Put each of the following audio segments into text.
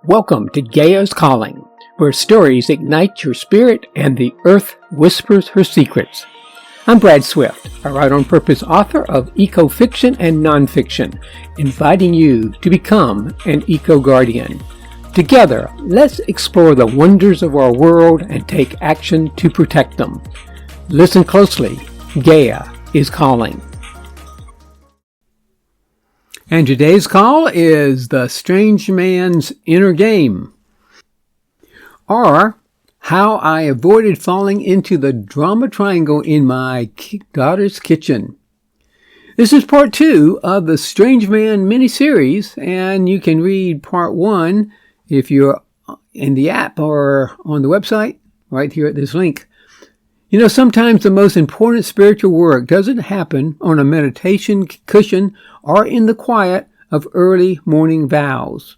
Welcome to Gaia's Calling, where stories ignite your spirit and the earth whispers her secrets. I'm Brad Swift, a write-on-purpose author of eco-fiction and nonfiction, inviting you to become an eco-guardian. Together, let's explore the wonders of our world and take action to protect them. Listen closely. Gaia is calling. And today's call is The Strange Man's Inner Game, or How I Avoided Falling into the Drama Triangle in My Daughter's Kitchen. This is part 2 of the Strange Man mini-series, and you can read part 1 if you're in the app or on the website, right here at this link. You know, sometimes the most important spiritual work doesn't happen on a meditation cushion or in the quiet of early morning vows.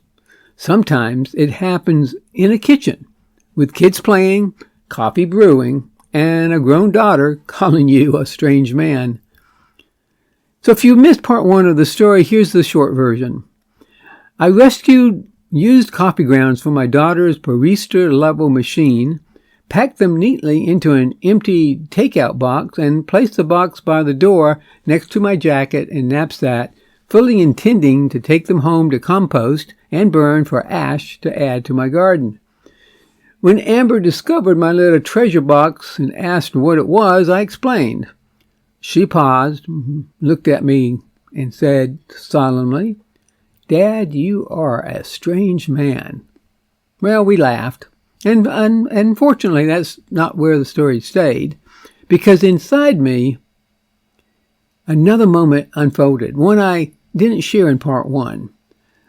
Sometimes it happens in a kitchen with kids playing, coffee brewing, and a grown daughter calling you a strange man. So if you missed part 1 of the story, here's the short version. I rescued used coffee grounds from my daughter's barista-level machine, packed them neatly into an empty takeout box, and placed the box by the door next to my jacket and knapsack, fully intending to take them home to compost and burn for ash to add to my garden. When Amber discovered my little treasure box and asked what it was, I explained. She paused, looked at me, and said solemnly, "Dad, you are a strange man." Well, we laughed. And unfortunately, that's not where the story stayed, because inside me, another moment unfolded, one I didn't share in part 1,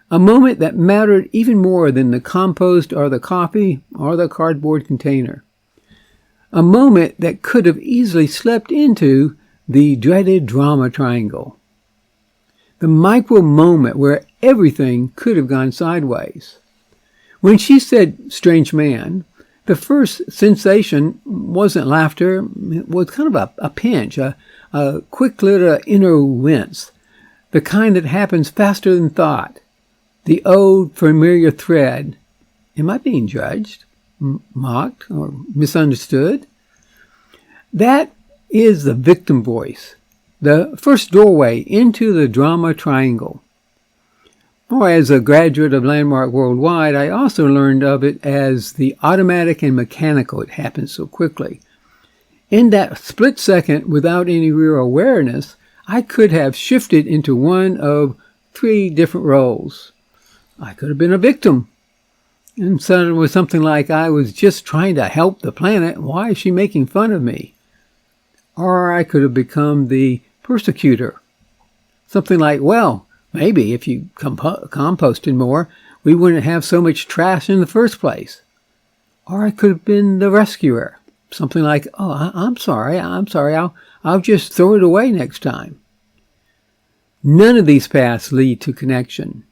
a moment that mattered even more than the compost or the coffee or the cardboard container, a moment that could have easily slipped into the dreaded drama triangle, the micro moment where everything could have gone sideways. When she said strange man, the first sensation wasn't laughter. It was kind of a pinch, a quick little inner wince, the kind that happens faster than thought, the old familiar thread. Am I being judged, mocked, or misunderstood? That is the victim voice, the first doorway into the drama triangle. Or as a graduate of Landmark Worldwide, I also learned of it as the automatic and mechanical. It happens so quickly. In that split second, without any real awareness, I could have shifted into one of 3 different roles. I could have been a victim, and said it was something like, I was just trying to help the planet. Why is she making fun of me? Or I could have become the persecutor. Something like, well, maybe if you composted more, we wouldn't have so much trash in the first place. Or I could have been the rescuer. Something like, oh, I'm sorry, I'll just throw it away next time. None of these paths lead to connection.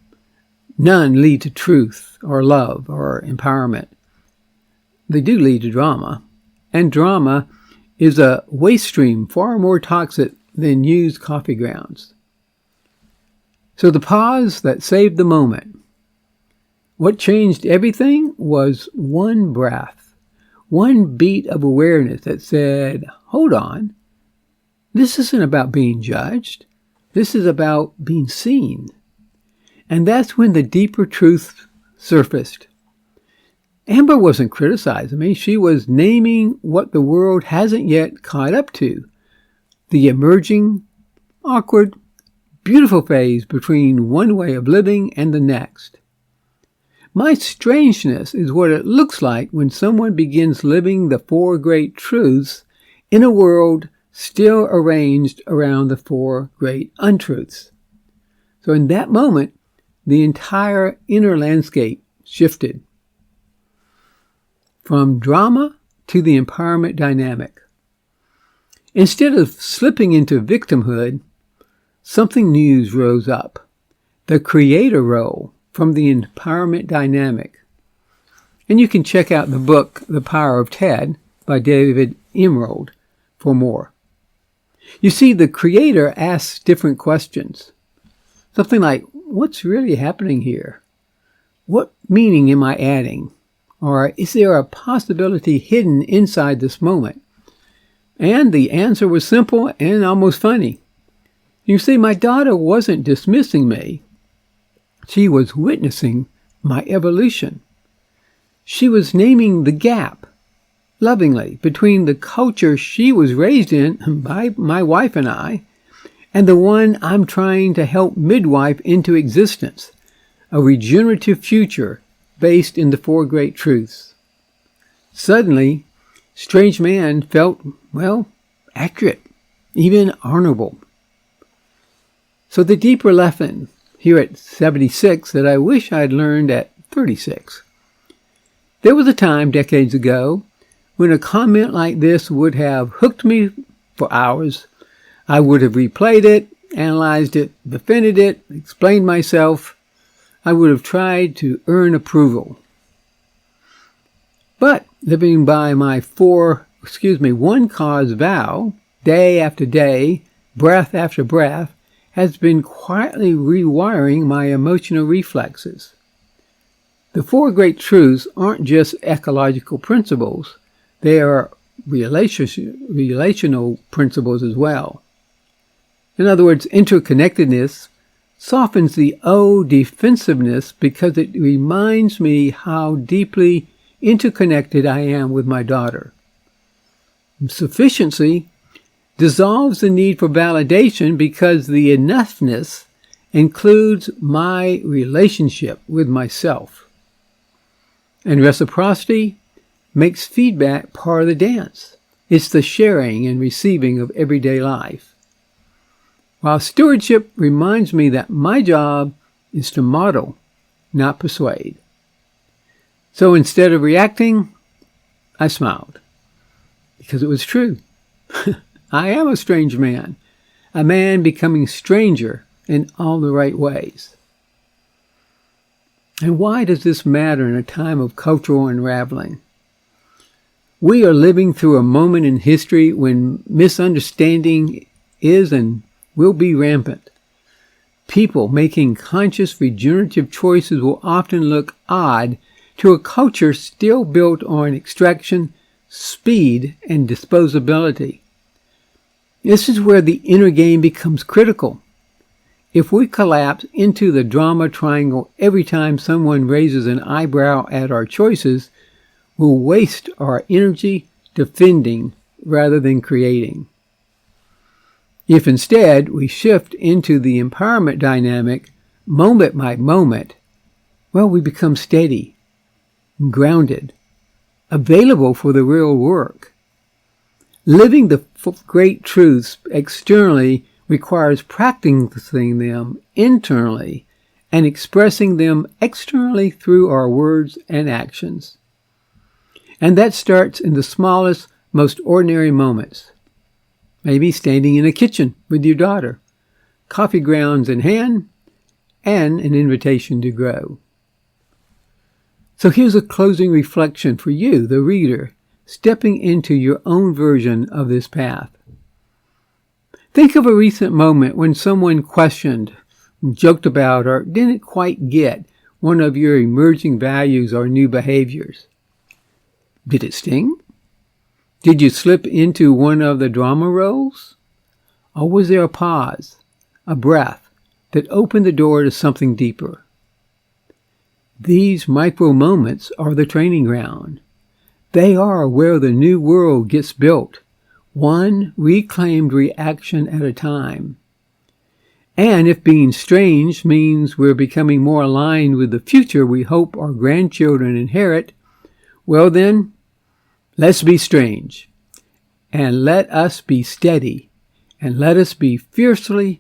None lead to truth or love or empowerment. They do lead to drama. And drama is a waste stream far more toxic than used coffee grounds. So the pause that saved the moment. What changed everything was one breath, one beat of awareness that said, hold on, this isn't about being judged. This is about being seen. And that's when the deeper truth surfaced. Amber wasn't criticizing me. She was naming what the world hasn't yet caught up to. The emerging, awkward, beautiful phase between one way of living and the next. My strangeness is what it looks like when someone begins living the 4 great truths in a world still arranged around the 4 great untruths. So in that moment, the entire inner landscape shifted from drama to the empowerment dynamic. Instead of slipping into victimhood, something new rose up, the creator role from the empowerment dynamic. And you can check out the book, The Power of Ted, by David Emerald, for more. You see, the creator asks different questions. Something like, what's really happening here? What meaning am I adding? Or is there a possibility hidden inside this moment? And the answer was simple and almost funny. You see, my daughter wasn't dismissing me. She was witnessing my evolution. She was naming the gap, lovingly, between the culture she was raised in by my wife and I, and the one I'm trying to help midwife into existence, a regenerative future based in the four great truths. Suddenly, Strange Man felt, accurate, even honorable. So the deeper lesson here at 76 that I wish I'd learned at 36. There was a time decades ago when a comment like this would have hooked me for hours. I would have replayed it, analyzed it, defended it, explained myself. I would have tried to earn approval. But living by my one cause vow, day after day, breath after breath, has been quietly rewiring my emotional reflexes. The four great truths aren't just ecological principles. They are relational principles as well. In other words, interconnectedness softens the defensiveness because it reminds me how deeply interconnected I am with my daughter. Sufficiency dissolves the need for validation because the enoughness includes my relationship with myself. And reciprocity makes feedback part of the dance. It's the sharing and receiving of everyday life. While stewardship reminds me that my job is to model, not persuade. So instead of reacting, I smiled. Because it was true. I am a strange man. A man becoming stranger in all the right ways. And why does this matter in a time of cultural unraveling? We are living through a moment in history when misunderstanding is and will be rampant. People making conscious regenerative choices will often look odd to a culture still built on extraction, speed, and disposability. This is where the inner game becomes critical. If we collapse into the drama triangle every time someone raises an eyebrow at our choices, we'll waste our energy defending rather than creating. If instead we shift into the empowerment dynamic moment by moment, we become steady, grounded, available for the real work. Living the great truths externally requires practicing them internally and expressing them externally through our words and actions. And that starts in the smallest, most ordinary moments. Maybe standing in a kitchen with your daughter, coffee grounds in hand, and an invitation to grow. So here's a closing reflection for you, the reader, stepping into your own version of this path. Think of a recent moment when someone questioned, joked about, or didn't quite get one of your emerging values or new behaviors. Did it sting? Did you slip into one of the drama roles? Or was there a pause, a breath, that opened the door to something deeper? These micro moments are the training ground. They are where the new world gets built, one reclaimed reaction at a time. And if being strange means we're becoming more aligned with the future we hope our grandchildren inherit, then, let's be strange. And let us be steady. And let us be fiercely,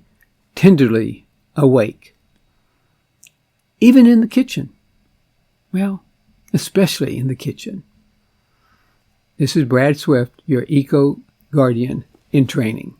tenderly awake. Even in the kitchen. Especially in the kitchen. This is Brad Swift, your Eco Guardian in training.